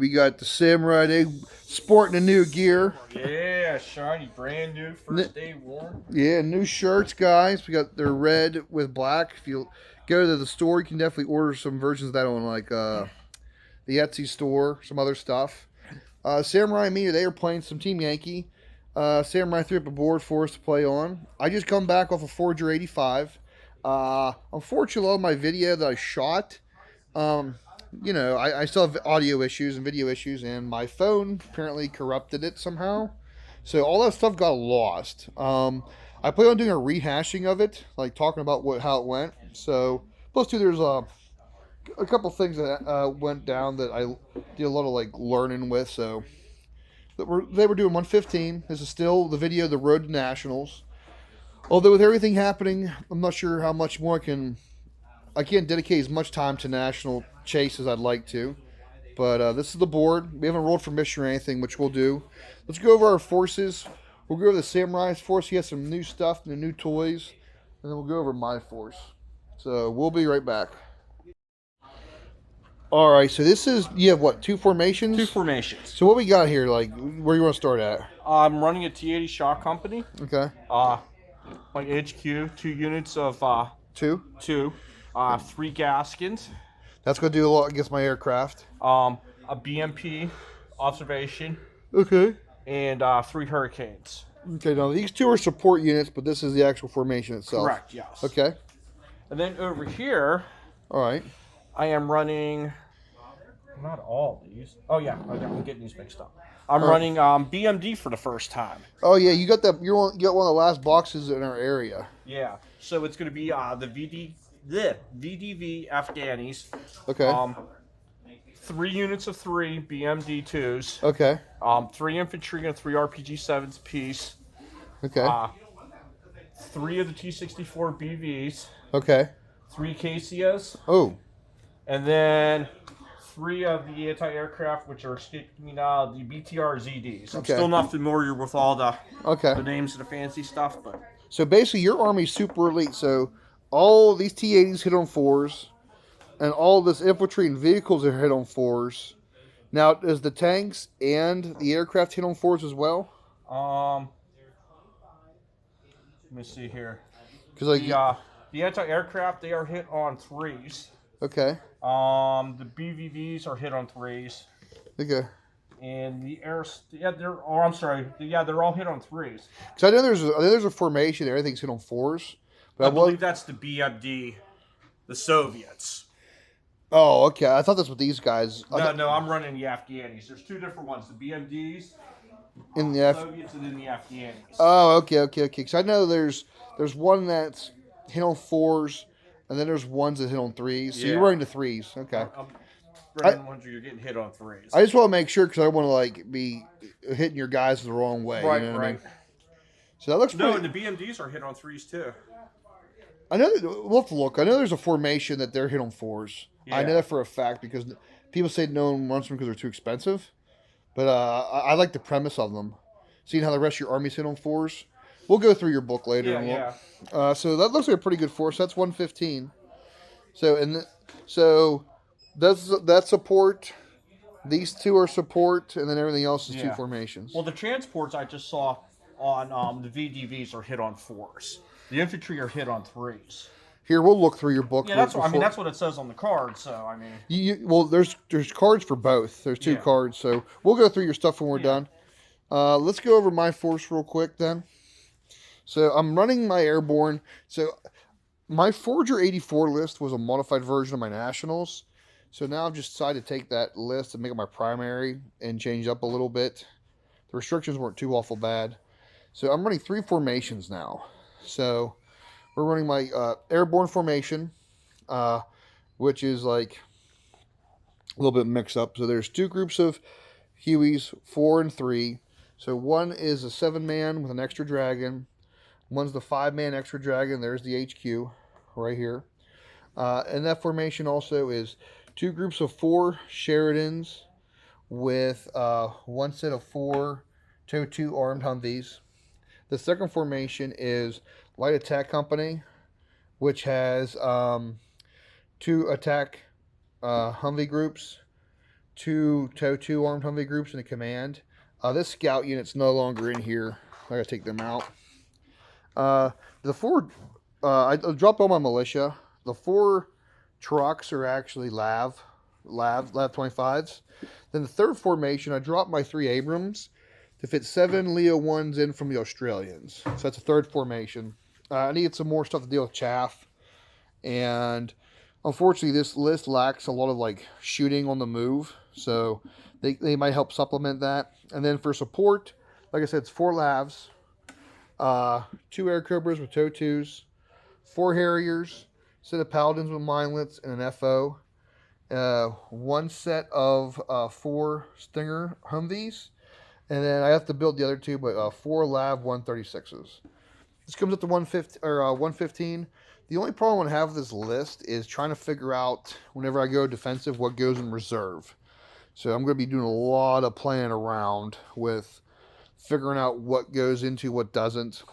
We got the Samurai. They sporting the new gear. Yeah, shiny, brand new, first day worn. Yeah, new shirts, guys. We got their red with black. If you go to the store, you can definitely order some versions of that on like the Etsy store, some other stuff. Samurai and me, they are playing some Team Yankee. Samurai threw up a board for us to play on. I just come back off a Forger 85. Unfortunately, all of my video that I shot, I still have audio issues and video issues, and my phone apparently corrupted it somehow. So all that stuff got lost. I plan on doing a rehashing of it, like talking about how it went. So plus two, there's a couple things that went down that I did a lot of like learning with. So they were doing 115. This is still the video, the Road to Nationals. Although with everything happening, I'm not sure how much more I can't dedicate as much time to national chase as I'd like to. But this is the board. We haven't rolled for mission or anything, which we'll do. Let's go over our forces. We'll go over the Samurai's force. He has some new stuff and new toys. And then we'll go over my force. So we'll be right back. All right, so this is, you have what, two formations? Two formations. So what we got here, like, where you want to start at? I'm running a T80 shot company. Okay. Like HQ, 2 units of two, 3 Gaskins. That's going to do a lot against my aircraft. A BMP observation. Okay. And 3 Hurricanes. Okay, now these two are support units, but this is the actual formation itself. Correct, yes. Okay. And then over here, all right, I am running, not all these. Oh yeah, I'm getting these mixed up. I'm running BMD for the first time. Oh yeah, you got that. You got one of the last boxes in our area. Yeah, so it's going to be the VDV Afghanis. Okay. 3 units of 3 BMD 2s. Okay. 3 infantry and 3 RPG 7s piece. Okay. 3 of the T-64 BVs. Okay. 3 KCS. Oh. And then 3 of the anti-aircraft, which are escaping now, the BTR ZDs. I'm still not familiar with all the names of the fancy stuff, but so basically your army's super elite. So all these T-80s hit on 4s, and all this infantry and vehicles are hit on 4s. Now, does the tanks and the aircraft hit on 4s as well? Let me see here. Because like the anti-aircraft, they are hit on 3s. Okay. The BVVs are hit on 3s. Okay. And the they're all hit on 3s. Because I know there's a formation that everything's hit on 4s. But I believe that's the BMD, the Soviets. Oh, okay. I thought that's what these guys. No, I'm running the Afghanis. There's 2 different ones: the BMDs, in the Soviets, and then the Afghanis. Oh, okay. Because I know there's one that's hit on 4s, and then there's ones that hit on 3s. So you're running the 3s. Okay. I'm running the ones where you're getting hit on 3s. I just want to make sure because I want to like be hitting your guys the wrong way. Right, you know what I mean? So that looks no, and the BMDs are hit on 3s too. I know. We'll have to look. I know there's a formation that they're hit on 4s. Yeah. I know that for a fact because people say no one runs them because they're too expensive. But I like the premise of them. Seeing how the rest of your army's hit on 4s. We'll go through your book later. So that looks like a pretty good force. That's 115. So that's support. These 2 are support, and then everything else is 2 formations. Well, the transports I just saw on the VDVs are hit on 4s. The infantry are hit on 3s. Here, we'll look through your book. Yeah, that's what it says on the card. So I mean, well, there's cards for both. There's 2 cards, so we'll go through your stuff when we're done. Let's go over my force real quick then. So I'm running my Airborne. So my Forger 84 list was a modified version of my Nationals. So now I've just decided to take that list and make it my primary and change up a little bit. The restrictions weren't too awful bad. So I'm running 3 formations now. So we're running my Airborne formation, which is like a little bit mixed up. So there's 2 groups of Hueys, 4 and 3. So one is a 7-man with an extra dragon. One's the 5-man extra dragon. There's the HQ right here. And that formation also is 2 groups of 4 Sheridans with 1 set of 4 TOW-2 armed Humvees. The second formation is Light Attack Company, which has 2 attack Humvee groups 2 TOW armed Humvee groups in a command. This scout unit's no longer in here. I gotta take them out. The 4, I dropped all my militia. The 4 trucks are actually LAV 25s. Then the 3rd formation, I dropped my 3 Abrams to fit 7 Leo 1s in from the Australians. So that's a 3rd formation. I needed some more stuff to deal with chaff. And unfortunately, this list lacks a lot of like shooting on the move. So they might help supplement that. And then for support, like I said, it's 4 LAVs, 2 Air Cobras with TOW2s, 4 Harriers, set of Paladins with minelets, and an FO. 1 set of 4 Stinger Humvees. And then I have to build the other 2, but 4 LAV 136s. This comes up to 115. The only problem I have with this list is trying to figure out, whenever I go defensive, what goes in reserve. So I'm going to be doing a lot of playing around with figuring out what goes into what doesn't.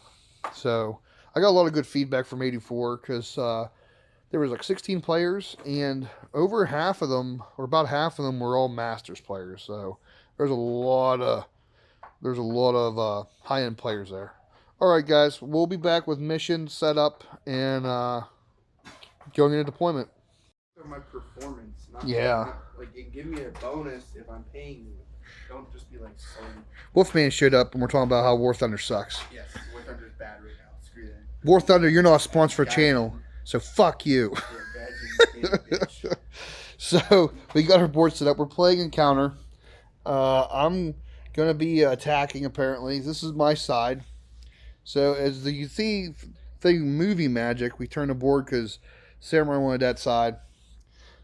So I got a lot of good feedback from 84 because there was like 16 players, and over half of them, or about half of them, were all Masters players. So there's a lot of high-end players there. All right, guys, we'll be back with mission setup and going into deployment. My performance, not like give me a bonus if I'm paying you. Don't just be like so. Wolfman showed up, and we're talking about how War Thunder sucks. Yes, War Thunder's bad right now. Screw that. War Thunder, you're not a sponsor for a channel, so fuck you. So we got our board set up. We're playing Encounter. I'm gonna be attacking. Apparently, this is my side. So as you see, thing movie magic, we turn the board because Samurai wanted that side.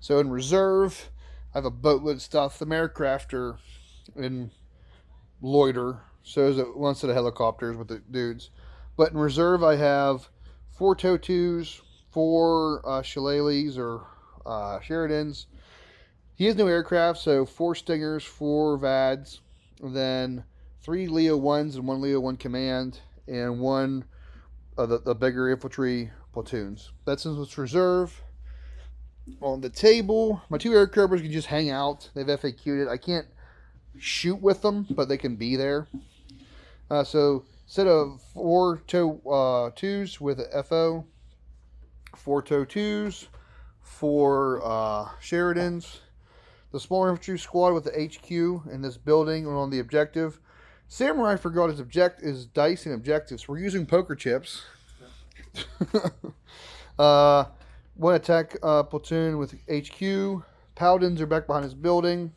So in reserve, I have a boatload of stuff. The aircraft are in loiter. So is it one set of helicopters with the dudes. But in reserve, I have 4 TOW2s, 4 Shillelaghs or Sheridans. He has no aircraft, so 4 Stingers, 4 VADs, and then 3 Leo 1s and 1 Leo 1 command, and 1 of the bigger infantry platoons. That's in its reserve. On the table, my 2 air cobras can just hang out. They've FAQ'd it. I can't shoot with them, but they can be there. So set of 4 TOW2s with a FO, 4 TOW2s, 4 Sheridans, the small infantry squad with the HQ in this building and on the objective. Samurai forgot his dice and objectives. We're using poker chips. 1 attack platoon with HQ. Paladins are back behind this building.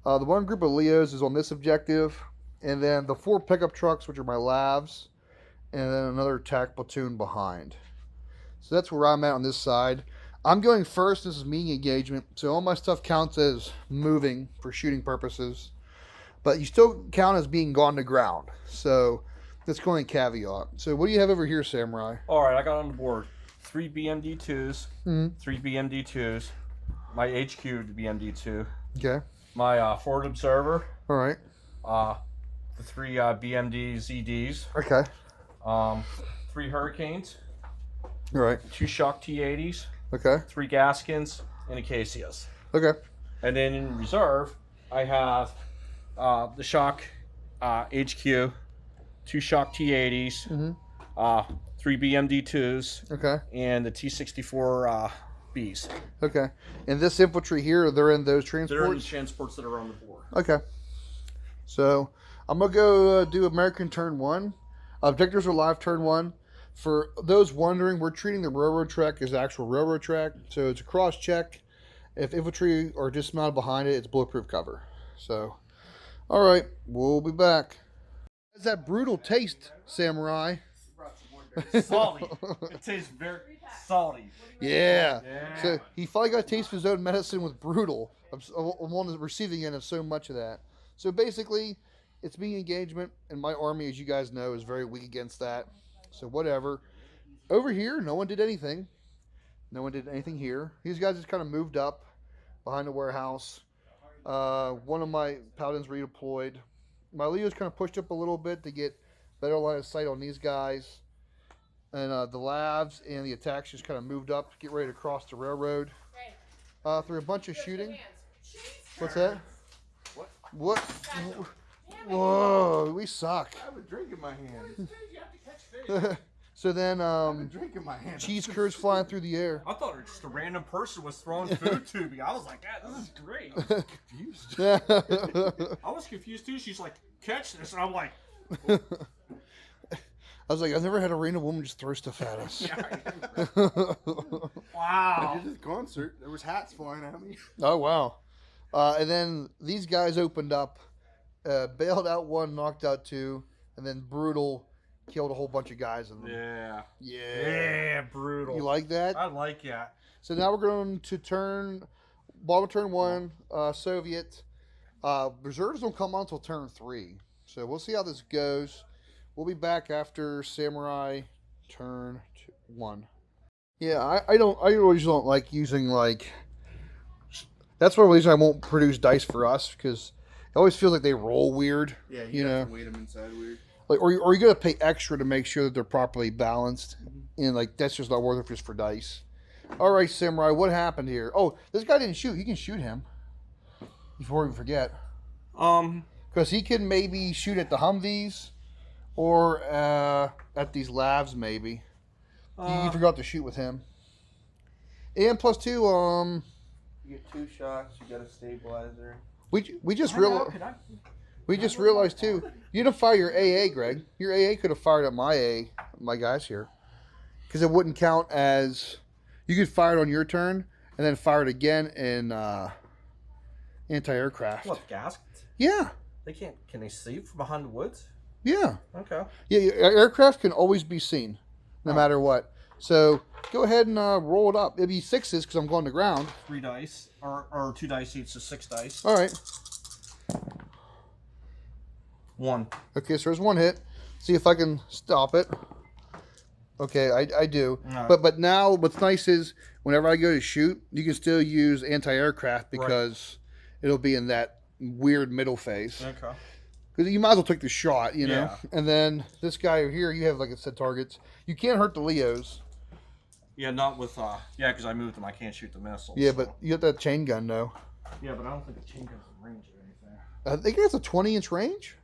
The 1 group of Leos is on this objective. And then the 4 pickup trucks, which are my LAVs. And then another attack platoon behind. So that's where I'm at on this side. I'm going first. This is meeting engagement. So all my stuff counts as moving for shooting purposes. But you still count as being gone to ground. So that's going to caveat. So what do you have over here, Samurai? All right, I got on the board 3 BMD2s, 3 BMD2s, my HQ to BMD2. Okay. My forward observer. All right. The 3 BMD ZDs. Okay. 3 Hurricanes. All right. 2 Shock T80s. Okay. 3 Gaskins and Acacias. Okay. And then in reserve, I have the Shock HQ, 2 Shock T80s, 3 BMD2s, okay, and the T64 Bs. Okay. And this infantry here, they're in those transports? They're in the transports that are on the board. Okay. So I'm going to go do American turn 1. Objectives are live turn 1. For those wondering, we're treating the railroad track as actual railroad track. So it's a cross check. If infantry are dismounted behind it, it's bulletproof cover. So, all right, we'll be back. How's that brutal taste, Samurai? Salty. It tastes very salty. Yeah. So he finally got a taste of his own medicine with brutal. I'm on the receiving end of so much of that. So basically, it's being engagement, and my army, as you guys know, is very weak against that. So whatever. Over here, no one did anything. No one did anything here. These guys just kind of moved up behind the warehouse. One of my Paladins redeployed. My Leo's kind of pushed up a little bit to get better line of sight on these guys. And the LAVs and the attacks just kind of moved up to get ready to cross the railroad. Through a bunch of shooting. What's that? What? What? Whoa, we suck. I have a drink in my hand. So then, drink in my hand. cheese curds flying through the air. I thought it was just a random person was throwing food to me. I was like, this is great. Confused. I was confused too. She's like, catch this. And I'm like, I was like, I've never had a random woman just throw stuff at us. wow. I did this concert. There was hats flying at me. Oh, wow. And then these guys opened up, bailed out one, knocked out two, and then Brutal killed a whole bunch of guys in them. Yeah. Yeah. Brutal. You like that? I like that. So now we're going to bottom of turn 1, Soviet. Reserves don't come on until turn 3. So we'll see how this goes. We'll be back after Samurai turn 1. Yeah, I always don't like using that's one reason I won't produce dice for us, because it always feels like they roll weird. Yeah, you know, have to weight them inside weird. or you got to pay extra to make sure that they're properly balanced, and that's just not worth it just for dice. All right, Samurai, what happened here? Oh, this guy didn't shoot. You can shoot him before we forget. Because he can maybe shoot at the Humvees or at these lavs maybe. You forgot to shoot with him. And plus 2, you get 2 shots. You got a stabilizer. We just realized too. You didn't fire your AA, Greg. Your AA could have fired at my guys here, because it wouldn't count as. You could fire it on your turn and then fire it again in anti-aircraft. What, gaskets? Yeah. They can't. Can they see from behind the woods? Yeah. Okay. Yeah, aircraft can always be seen, no matter what. So go ahead and roll it up. It'll be 6s because I'm going to ground. 3 dice, or 2 dice each, so 6 dice. All right. 1. Okay, so there's 1 hit. See if I can stop it. Okay, I do. Right. But now what's nice is whenever I go to shoot, you can still use anti-aircraft because it'll be in that weird middle phase. Okay. Because you might as well take the shot, you know. Yeah. And then this guy over here, you have like I said targets. You can't hurt the Leos. Yeah, not with because I moved them. I can't shoot the missiles. Yeah, so. but you have that chain gun though. Yeah, but I don't think the chain gun's in range or anything. I think it's a 20-inch range.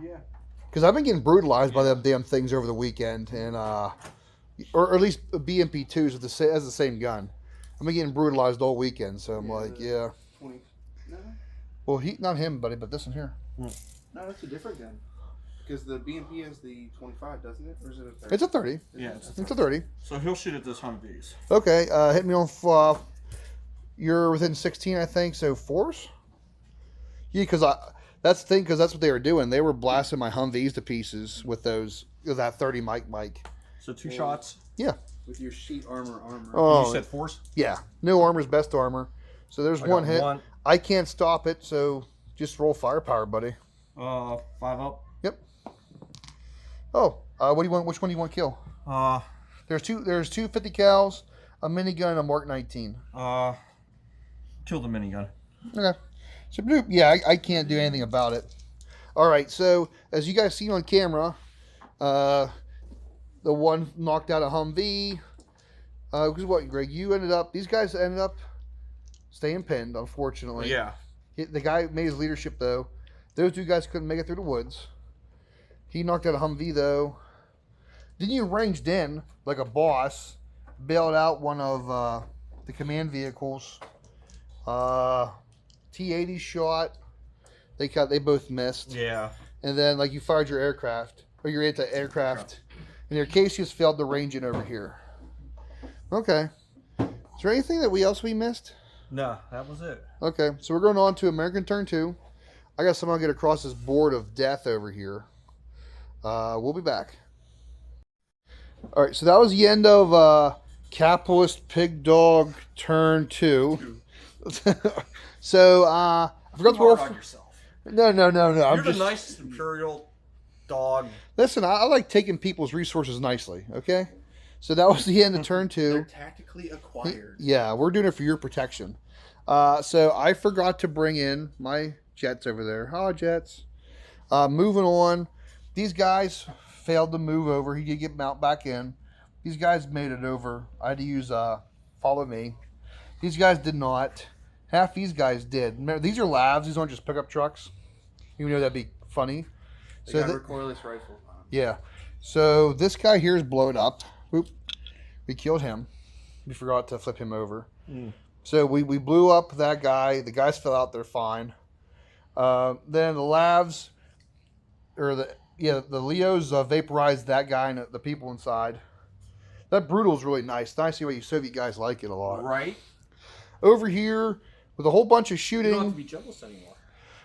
Yeah. Because I've been getting brutalized by them damn things over the weekend, and or at least BMP2s as the same gun. I've been getting brutalized all weekend, so I'm 20. No. Well, not him, buddy, but this one here. No, that's a different gun. Because the BMP has the 25, doesn't it? Or is it a 30? It's a 30. Yeah, it's a 30. So he'll shoot at this Humvees. Okay, hit me on. You're within 16, I think. So 4s. Yeah, because that's the thing. Because that's what they were doing. They were blasting my Humvees to pieces with that 30 mic. So 2 shots. Yeah. With your sheet armor. Oh, you said 4s. Yeah. No armor's best armor. So there's 1 hit. 1. I can't stop it. So just roll firepower, buddy. 5 up. Yep. Oh, what do you want? Which one do you want to kill? There's two 50 cals, a minigun, and a Mark 19. Kill the minigun. Okay. So yeah, I can't do anything about it. All right. So as you guys seen on camera, the one knocked out a Humvee. Because what, Greg? These guys ended up staying pinned, unfortunately. Yeah. The guy made his leadership though. Those 2 guys couldn't make it through the woods. He knocked out a Humvee though. Then you ranged in like a boss, bailed out one of the command vehicles. T-80 shot. They both missed. Yeah. And then you fired your aircraft or your anti-aircraft, and your Acacias failed to range in over here. Okay. Is there anything that we missed? No, that was it. Okay, so we're going on to American turn 2. I got someone get across this board of death over here. We'll be back. All right, so that was the end of Capitalist Pig Dog turn 2. So I forgot to roll. On yourself. No. You're the nicest imperial dog. Listen, I like taking people's resources nicely. Okay, so that was the end of turn 2. They're tactically acquired. Yeah, we're doing it for your protection. So I forgot to bring in my jets over there. Oh, jets. Moving on. These guys failed to move over. He did get mount back in. These guys made it over. I had to use follow me. These guys did not. half these guys did. Remember, these are lavs. These aren't just pickup trucks. Even though that'd be funny. They got recoilless rifles on. Yeah. So this guy here is blown up. Oop. We killed him. We forgot to flip him over. So we blew up that guy. The guys fell out. They're fine. Then the lavs, or the Leos vaporized that guy and the people inside. That brutal is really nice. Nice to see why you Soviet guys like it a lot. Right. Over here with a whole bunch of shooting. You don't have to be jealous anymore.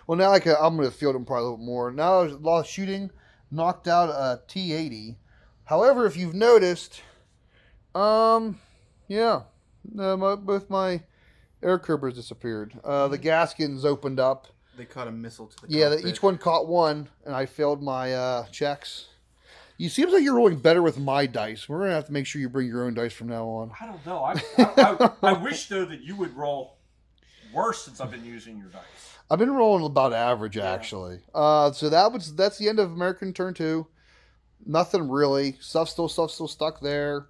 Well, now I'm going to field them probably a little more. Now there's a lot of shooting. Knocked out a T-80. However, if you've noticed, both my air curbers disappeared. The Gaskins opened up. They caught a missile to the cockpit. Each one caught one, and I failed my checks. You seems like you're rolling better with my dice. We're going to have to make sure you bring your own dice from now on. I don't know. I wish, though, that you would roll worse since I've been using your dice. I've been rolling about average, actually. So that's the end of American Turn 2. Nothing really. Stuff still stuck there.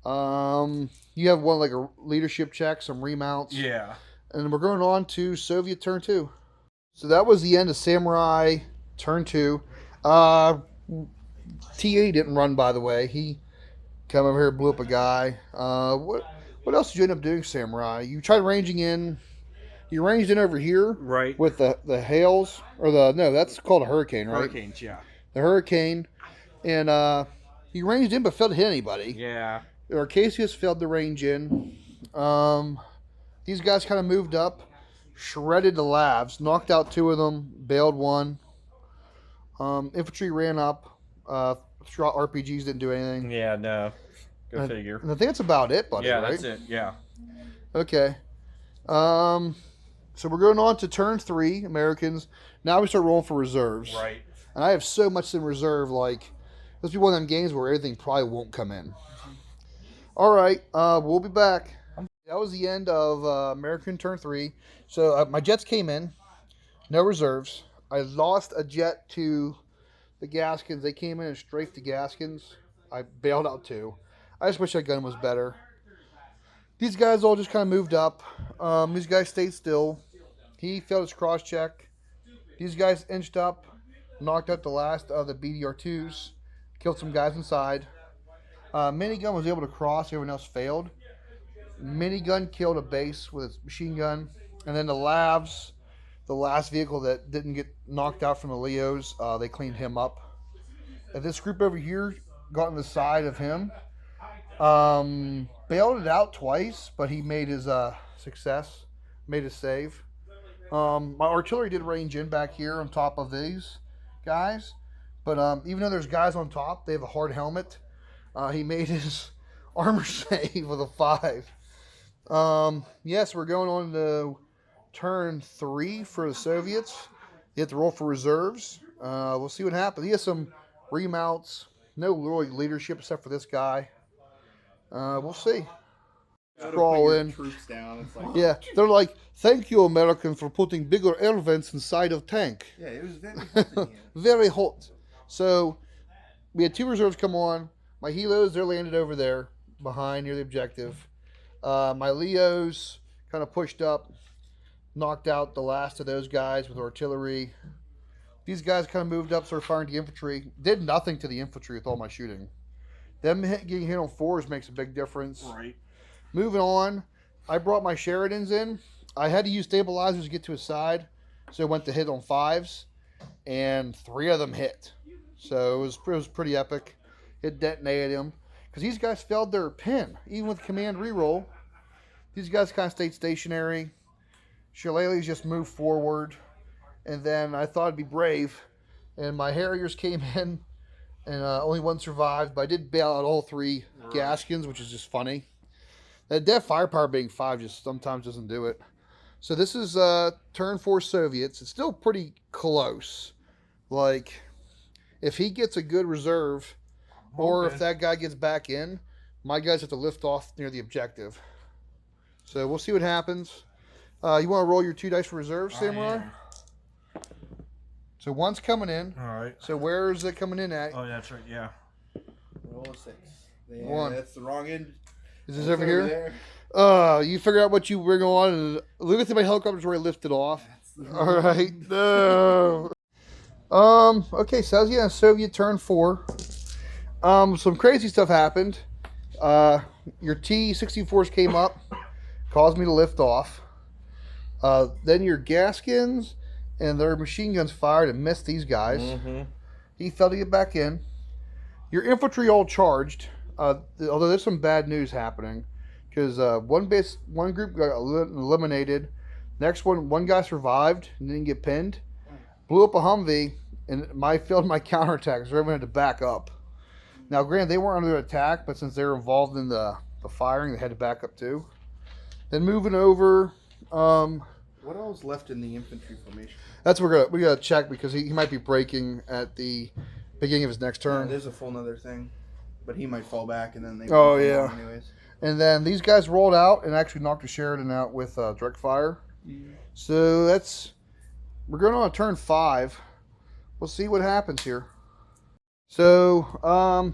You have one like a leadership check, some remounts. Yeah. And we're going on to Soviet Turn 2. So that was the end of Samurai Turn 2. TA didn't run, by the way. He come over here, blew up a guy. What else did you end up doing, Samurai? You tried ranging in. You ranged in over here, right? With the hails or that's called a hurricane, right? Hurricanes, yeah. The hurricane, and you ranged in but failed to hit anybody. Yeah. Arcasius failed to range in. These guys kind of moved up, shredded the lavs, knocked out 2 of them, bailed 1. Infantry ran up. RPGs didn't do anything. Yeah, no. Go figure. And I think that's about it, buddy. Yeah, right? that's it. Yeah. Okay. So we're going on to turn 3, Americans. Now we start rolling for reserves. Right. And I have so much in reserve, like, this will be one of them games where everything probably won't come in. All right, we'll be back. That was the end of American Turn 3. So my jets came in, no reserves. I lost a jet to the Gaskins. They came in and strafed the Gaskins. I bailed out 2. I just wish that gun was better. These guys all just kind of moved up. These guys stayed still. He failed his cross-check. These guys inched up, knocked out the last of the BDR-2s, killed some guys inside. Minigun was able to cross. Everyone else failed. Minigun killed a base with its machine gun. And then the Lavs, the last vehicle that didn't get knocked out from the Leos, they cleaned him up. And this group over here got on the side of him. Bailed it out twice, but he made his success, made his save. My artillery did range in back here on top of these guys, but even though there's guys on top, they have a hard helmet. He made his armor save with a 5. Yes, we're going on to turn 3 for the Soviets. You have to roll for reserves. We'll see what happens. He has some remounts. No really leadership except for this guy. We'll see. Crawl in. Troops down. It's like, yeah, they're like, thank you, American, for putting bigger air vents inside of tank. Yeah, it was very hot in here. Very hot. So we had 2 reserves come on. My helos, they're landed over there behind near the objective. My Leos kind of pushed up, knocked out the last of those guys with artillery. These guys kind of moved up, started firing the infantry. Did nothing to the infantry with all my shooting. Them getting hit on 4s makes a big difference. Right. Moving on, I brought my Sheridans in. I had to use stabilizers to get to his side, so I went to hit on 5s, and 3 of them hit. So it was pretty epic. It detonated him. Because these guys failed their pin, even with command reroll. These guys kind of stayed stationary. Shillelaghs just moved forward. And then I thought I'd be brave. And my Harriers came in, and only 1 survived. But I did bail out all 3 Gaskins, which is just funny. That death firepower being 5 just sometimes doesn't do it. So this is turn 4 Soviets. It's still pretty close. Like, if he gets a good reserve, or if that guy gets back in, my guys have to lift off near the objective. So we'll see what happens. You want to roll your 2 dice for reserve, Samurai? So 1's coming in. All right. So where is it coming in at? Oh, that's right. Yeah. Roll a 6. Yeah, 1. That's the wrong end. Is this over here? There. You figure out what you bring on, and look at my helicopter's already lifted off. All right, no. Okay, so yeah, Soviet turn 4. Some crazy stuff happened. Your T-64s came up, caused me to lift off. Then your Gaskins and their machine guns fired and missed these guys. Mm-hmm. He failed to get back in. Your infantry all charged. Although there's some bad news happening, because one group got eliminated. Next one guy survived and didn't get pinned. Blew up a Humvee and failed my counterattack, so everyone had to back up. Now, granted, they weren't under attack, but since they were involved in the firing, they had to back up too. Then moving over. What else left in the infantry formation? That's what we gotta check, because he might be breaking at the beginning of his next turn. Yeah, there's a full nother thing, but he might fall back and then they. Oh yeah. Anyways. And then these guys rolled out and actually knocked a Sheridan out with direct fire. Yeah. So we're going on a turn 5. We'll see what happens here. So, a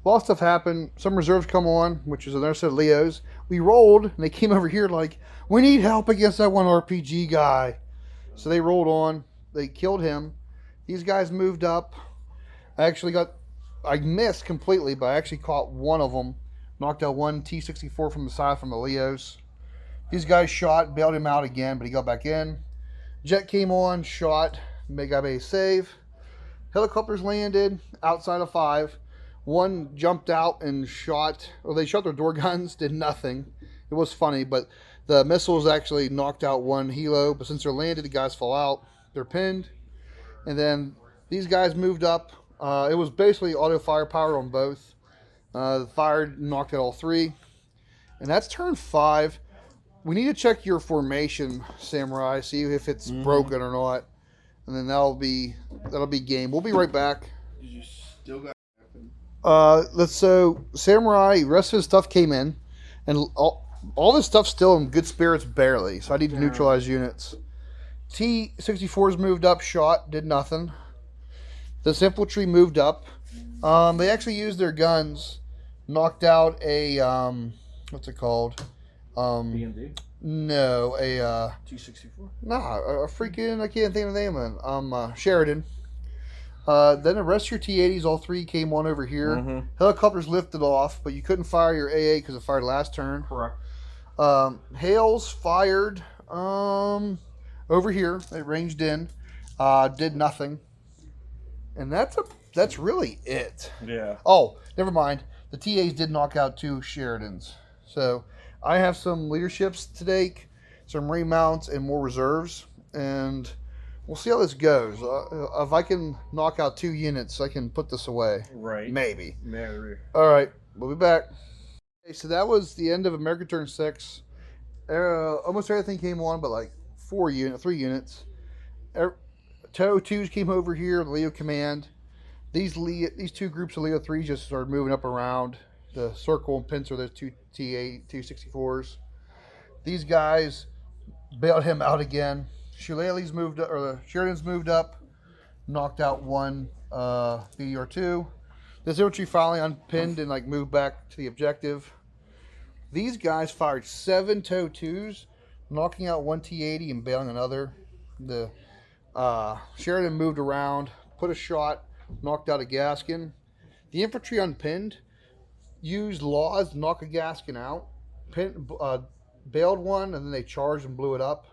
lot of stuff happened. Some reserves come on, which is another set of Leos. We rolled, and they came over here like, we need help against that one RPG guy. So they rolled on. They killed him. These guys moved up. I missed completely, but I actually caught one of them. Knocked out one T-64 from the side from the Leos. These guys shot, bailed him out again, but he got back in. Jet came on, shot, got a save. Helicopters landed outside of 5. One jumped out and shot. Well, they shot their door guns, did nothing. It was funny, but the missiles actually knocked out one helo. But since they're landed, the guys fall out. They're pinned. And then these guys moved up. It was basically auto firepower on both. Fired, knocked out all 3. And that's turn 5. We need to check your formation, Samurai, see if it's broken or not. And then that'll be game. We'll be right back. Did you still got So Samurai, the rest of his stuff came in, and all this stuff's still in good spirits barely. So I need to neutralize units. T-64s moved up, shot, did nothing. This infantry moved up. They actually used their guns, knocked out a what's it called? B&D? No, a T-64. Nah, a freaking, I can't think of the name of it. Sheridan. Then the rest of your T-80s, all 3 came on over here. Mm-hmm. Helicopters lifted off, but you couldn't fire your AA because it fired last turn. Correct. Hales fired over here. They ranged in, did nothing, and that's really it. Yeah. Oh, never mind. The TAs did knock out 2 Sheridans. So I have some leaderships to take, some remounts, and more reserves, and we'll see how this goes. If I can knock out 2 units, I can put this away. Right. Maybe. All right. We'll be back. Okay, so that was the end of American Turn 6. Almost everything came on, but like 3 units. TOW 2s came over here, the Leo Command. These 2 groups of Leo 3s just started moving up around. The circle and pincer, those 2 T-64s. These guys bailed him out again. Shillelagh's moved up, or the Sheridans moved up, knocked out 1 BDR2. This infantry finally unpinned and moved back to the objective. These guys fired 7 TOW 2s, knocking out 1 T-80 and bailing another. The Sheridan moved around, put a shot, knocked out a Gaskin. The infantry unpinned, used laws to knock a Gaskin out, bailed one, and then they charged and blew it up,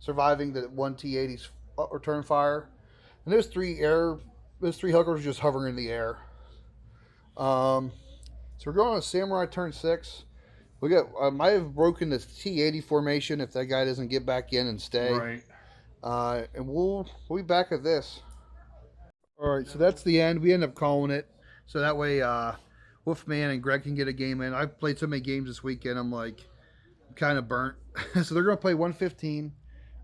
surviving the 1 T-80's return fire. And those 3 hookers were just hovering in the air. So we're going on a Samurai turn 6. I might have broken this T-80 formation if that guy doesn't get back in and stay. Right. And we'll be back at this. All right, so that's the end. We end up calling it. So that way, Wolfman and Greg can get a game in. I've played so many games this weekend, I'm kind of burnt. So they're going to play 115.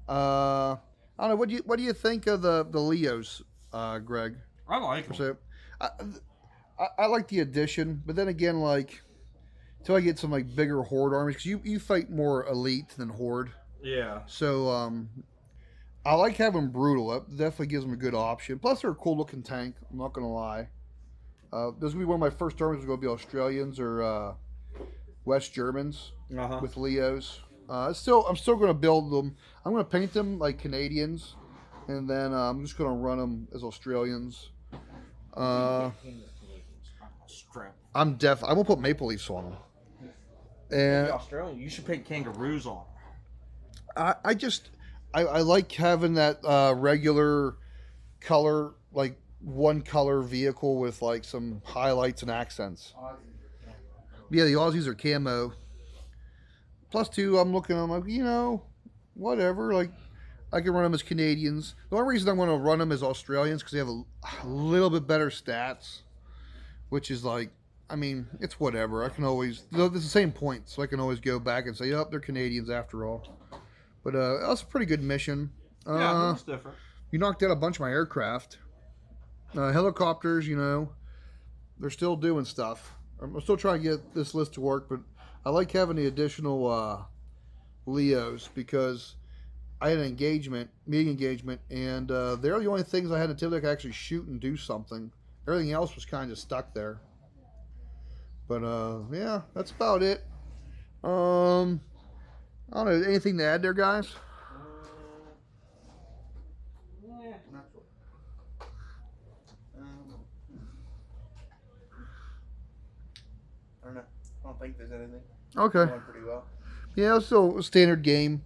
I don't know. What do you think of the Leos, Greg? I like them. So, I like the addition, but then again, until I get some bigger horde armies, because you fight more elite than horde. Yeah. So I like having brutal. It definitely gives them a good option. Plus, they're a cool looking tank. I'm not gonna lie. This will be one of my first armies. Going to be Australians or West Germans with Leos. I'm still going to build them. I'm going to paint them like Canadians, and then I'm just going to run them as Australians. I'm going to put maple leaves on them. And Australian, you should paint kangaroos on them. I like having that regular color, like one color vehicle with like some highlights and accents. Yeah, the Aussies are camo. Plus two, I'm like, you know, whatever. Like, I can run them as Canadians. The only reason I'm going to run them as Australians because they have a little bit better stats, which is like, I mean, it's whatever. I can always, it's the same point, so I can always go back and say, oh, they're Canadians after all. But that was a pretty good mission. Yeah, that's different. You knocked out a bunch of my aircraft. Helicopters, you know, they're still doing stuff. I'm still trying to get this list to work, but I like having the additional Leos because I had an meeting engagement, and they're the only things I had until I could actually shoot and do something. Everything else was kind of stuck there. But yeah, that's about it. I don't know, anything to add there, guys? I don't know. I don't think there's anything. Okay. Going pretty well. Yeah, it's still a standard game.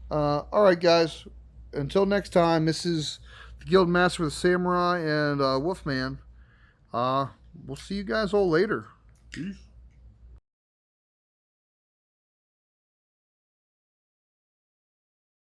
All right, guys. Until next time, this is the Guildmaster with Samurai and Wolfman. We'll see you guys all later. Peace.